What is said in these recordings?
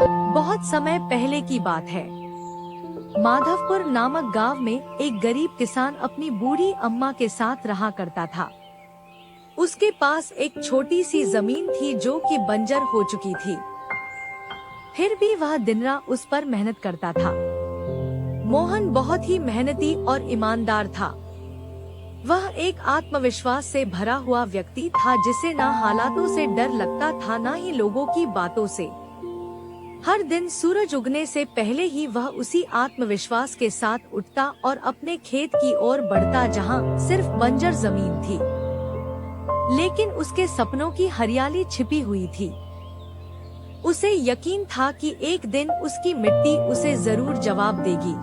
बहुत समय पहले की बात है। माधवपुर नामक गांव में एक गरीब किसान अपनी बूढ़ी अम्मा के साथ रहा करता था। उसके पास एक छोटी सी जमीन थी जो कि बंजर हो चुकी थी। फिर भी वह दिन रात उस पर मेहनत करता था। मोहन बहुत ही मेहनती और ईमानदार था। वह एक आत्मविश्वास से भरा हुआ व्यक्ति था जिसे न हालातों से डर लगता था न ही लोगों की बातों से। हर दिन सूरज उगने से पहले ही वह उसी आत्मविश्वास के साथ उठता और अपने खेत की ओर बढ़ता जहां सिर्फ बंजर जमीन थी, लेकिन उसके सपनों की हरियाली छिपी हुई थी। उसे यकीन था कि एक दिन उसकी मिट्टी उसे जरूर जवाब देगी,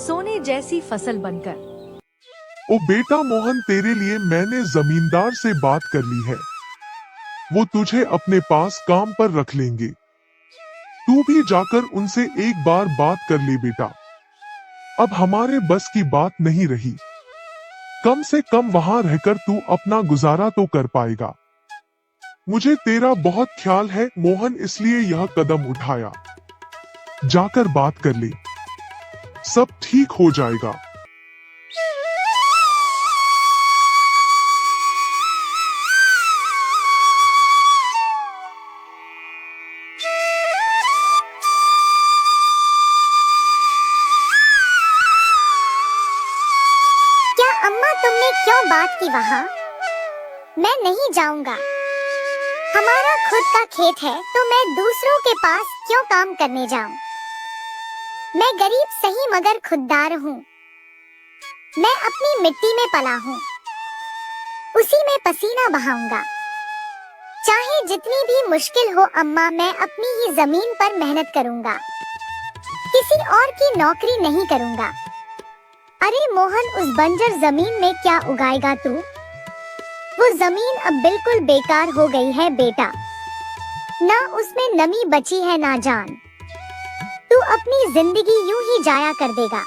सोने जैसी फसल बनकर। ओ बेटा मोहन, तेरे लिए मैंने जमींदार से बात कर ली है। वो तुझे अपने पास काम पर रख लेंगे। तू भी जाकर उनसे एक बार बात कर ले बेटा। अब हमारे बस की बात नहीं रही। कम से कम वहां रहकर तू अपना गुजारा तो कर पाएगा। मुझे तेरा बहुत ख्याल है मोहन, इसलिए यह कदम उठाया। जाकर बात कर ले, सब ठीक हो जाएगा। अम्मा, तुमने क्यों बात की वहाँ? मैं नहीं जाऊंगा। हमारा खुद का खेत है तो मैं दूसरों के पास क्यों काम करने जाऊं? मैं गरीब सही मगर खुददार हूँ। मैं अपनी मिट्टी में पला हूँ, उसी में पसीना बहाऊंगा। चाहे जितनी भी मुश्किल हो अम्मा, मैं अपनी ही जमीन पर मेहनत करूंगा। किसी और की नौकरी नहीं करूंगा। अरे मोहन, उस बंजर जमीन में क्या उगाएगा तू? वो जमीन अब बिल्कुल बेकार हो गई है बेटा। ना उसमें नमी बची है ना जान। तू अपनी जिंदगी यूं ही जाया कर देगा।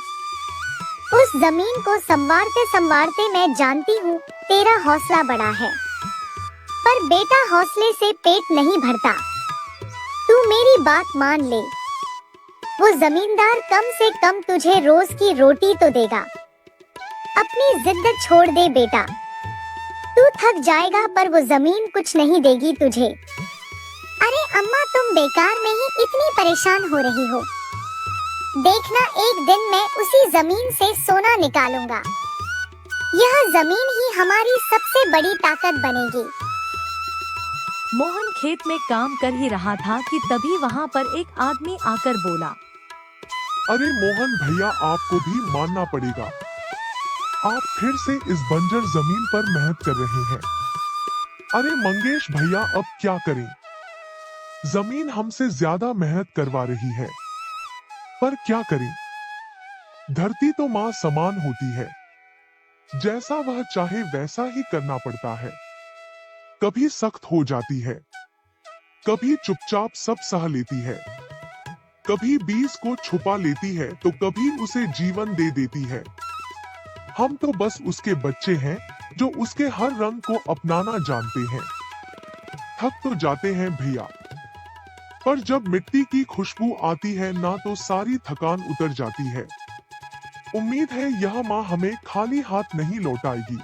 उस जमीन को संवारते संवारते मैं जानती हूँ तेरा हौसला बड़ा है, पर बेटा हौसले से पेट नहीं भरता। तू मेरी बात मान ले। वो जमींदार कम से कम तुझे रोज की रोटी तो देगा। अपनी जिद छोड़ दे बेटा। तू थक जाएगा पर वो जमीन कुछ नहीं देगी तुझे। अरे अम्मा, तुम बेकार में ही इतनी परेशान हो रही हो। देखना, एक दिन मैं उसी जमीन से सोना निकालूंगा। यह जमीन ही हमारी सबसे बड़ी ताकत बनेगी। मोहन खेत में काम कर ही रहा था कि तभी वहाँ पर एक आदमी आकर बोला, अरे मोहन भैया, आपको भी मानना पड़ेगा। आप फिर से इस बंजर जमीन पर मेहनत कर रहे हैं। अरे मंगेश भैया, अब क्या करें? जमीन हमसे ज्यादा मेहनत करवा रही है, पर क्या करें? धरती तो माँ समान होती है, जैसा वह चाहे वैसा ही करना पड़ता है। कभी सख्त हो जाती है, कभी चुपचाप सब सह लेती है, कभी बीज को छुपा लेती है तो कभी उसे जीवन दे देती है। हम तो बस उसके बच्चे हैं जो उसके हर रंग को अपनाना जानते हैं। थक तो जाते हैं भैया, पर जब मिट्टी की खुशबू आती है ना तो सारी थकान उतर जाती है। उम्मीद है यह माँ हमें खाली हाथ नहीं लौटाएगी।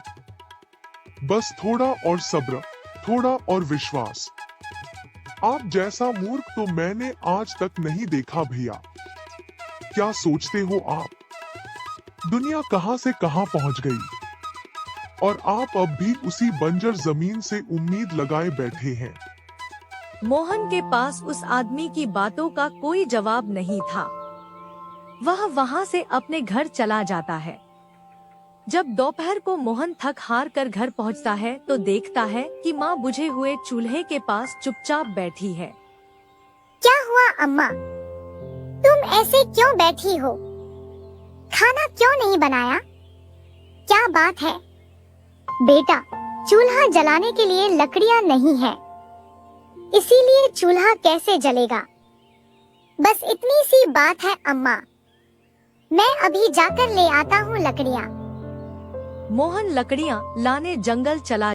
बस थोड़ा और सब्र, थोड़ा और विश्वास। आप जैसा मूर्ख तो मैंने आज तक नहीं देखा भैया। क्या सोचते हो आप? दुनिया कहां से कहां पहुंच गई और आप अब भी उसी बंजर जमीन से उम्मीद लगाए बैठे हैं। मोहन के पास उस आदमी की बातों का कोई जवाब नहीं था। वह वहां से अपने घर चला जाता है। जब दोपहर को मोहन थक हार कर घर पहुंचता है तो देखता है कि माँ बुझे हुए चूल्हे के पास चुपचाप बैठी है। क्या हुआ अम्मा? तुम ऐसे क्यों बैठी हो? खाना क्यों नहीं बनाया? क्या बात है? बेटा, चूल्हा जलाने के लिए लकड़ियाँ नहीं है, इसीलिए चूल्हा कैसे जलेगा? बस इतनी सी बात है अम्मा। मैं अभी जाकर ले आता हूँ लकड़ियाँ। मोहन लकड़ियाँ लाने जंगल चला